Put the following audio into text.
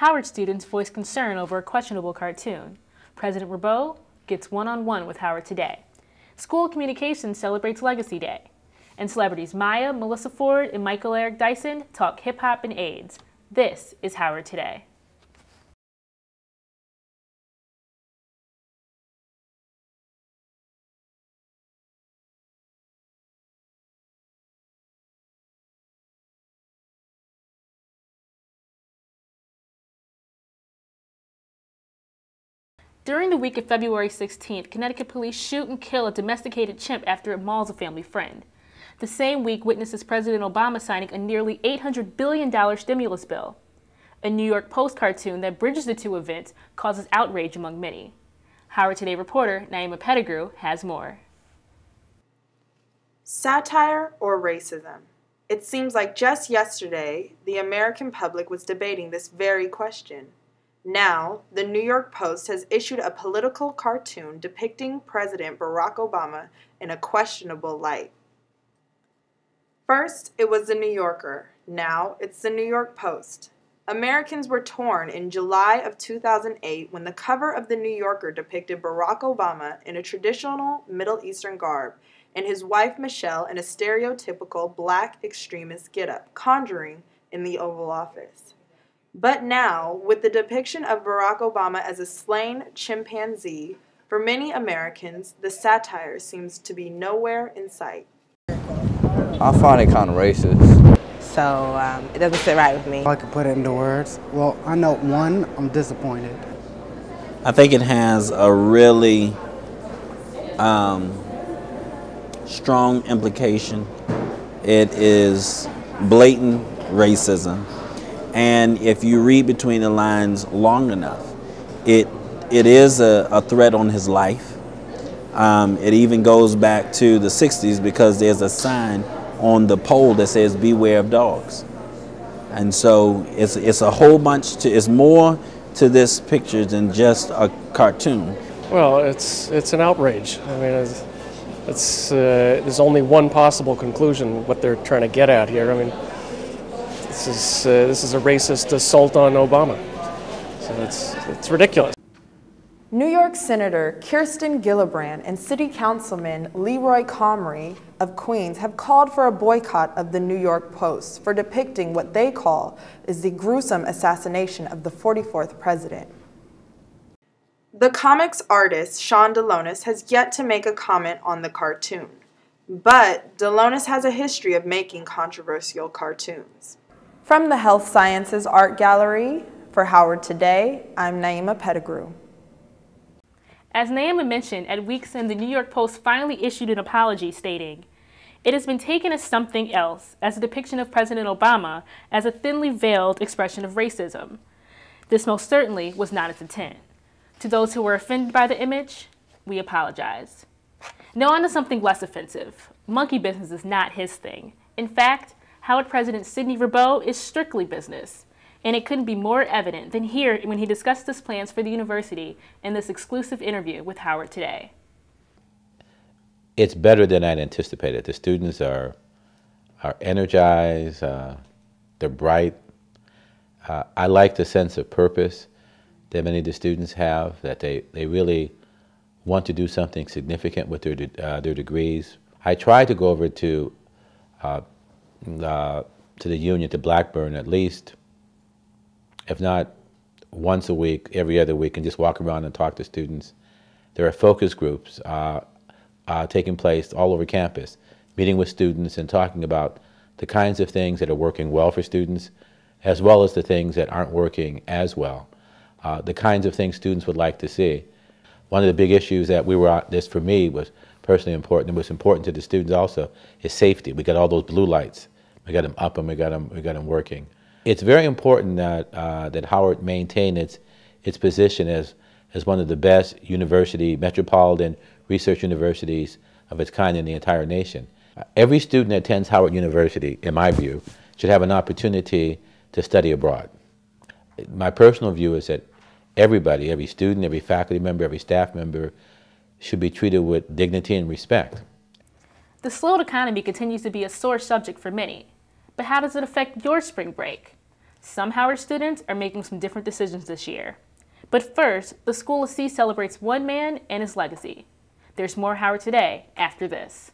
Howard students voice concern over a questionable cartoon. President Ribeau gets one-on-one with Howard today. School Communications celebrates Legacy Day. And celebrities Maya, Melissa Ford, and Michael Eric Dyson talk hip-hop and AIDS. This is Howard Today. During the week of February 16th, Connecticut police shoot and kill a domesticated chimp after it mauls a family friend. The same week witnesses President Obama signing a nearly $800 billion stimulus bill. A New York Post cartoon that bridges the two events causes outrage among many. Howard Today reporter Naima Pettigrew has more. Satire or racism? It seems like just yesterday, the American public was debating this very question. Now, the New York Post has issued a political cartoon depicting President Barack Obama in a questionable light. First, it was the New Yorker. Now, it's the New York Post. Americans were torn in July of 2008 when the cover of the New Yorker depicted Barack Obama in a traditional Middle Eastern garb and his wife Michelle in a stereotypical black extremist getup, conjuring in the Oval Office. But now, with the depiction of Barack Obama as a slain chimpanzee, for many Americans, the satire seems to be nowhere in sight. I find it kind of racist. So it doesn't sit right with me. I could put it into words. Well, I know one, I'm disappointed. I think it has a really strong implication. It is blatant racism. And if you read between the lines long enough, it is a threat on his life. It even goes back to the 60s because there's a sign on the pole that says beware of dogs. And so it's a whole bunch it's more to this picture than just a cartoon. Well, it's an outrage. I mean, there's only one possible conclusion what they're trying to get at here. I mean, this is a racist assault on Obama. So it's ridiculous. New York Senator Kirsten Gillibrand and City Councilman Leroy Comrie of Queens have called for a boycott of the New York Post for depicting what they call is the gruesome assassination of the 44th president. The comics artist Sean Delonis has yet to make a comment on the cartoon, but Delonis has a history of making controversial cartoons. From the Health Sciences Art Gallery, for Howard Today, I'm Naima Pettigrew. As Naima mentioned, at week's end, the New York Post finally issued an apology stating, "It has been taken as something else, as a depiction of President Obama as a thinly veiled expression of racism. This most certainly was not its intent. To those who were offended by the image, we apologize." Now on to something less offensive. Monkey business is not his thing. In fact, Howard President Sidney Ribeau is strictly business. And it couldn't be more evident than here when he discussed his plans for the university in this exclusive interview with Howard Today. It's better than I'd anticipated. The students are energized, they're bright. I like the sense of purpose that many of the students have, that they really want to do something significant with their degrees. I try to go over to the union, to Blackburn, at least, if not once a week, every other week, and just walk around and talk to students. There are focus groups taking place all over campus, meeting with students and talking about the kinds of things that are working well for students, as well as the things that aren't working as well, the kinds of things students would like to see. One of the big issues that this for me was personally important, and was important to the students also, is safety. We got all those blue lights. We got them up and we got them working. It's very important that Howard maintain its position as one of the best metropolitan research universities of its kind in the entire nation. Every student that attends Howard University, in my view, should have an opportunity to study abroad. My personal view is that everybody, every student, every faculty member, every staff member, should be treated with dignity and respect. The slowed economy continues to be a sore subject for many. But how does it affect your spring break? Some Howard students are making some different decisions this year. But first, the School of C celebrates one man and his legacy. There's more Howard Today after this.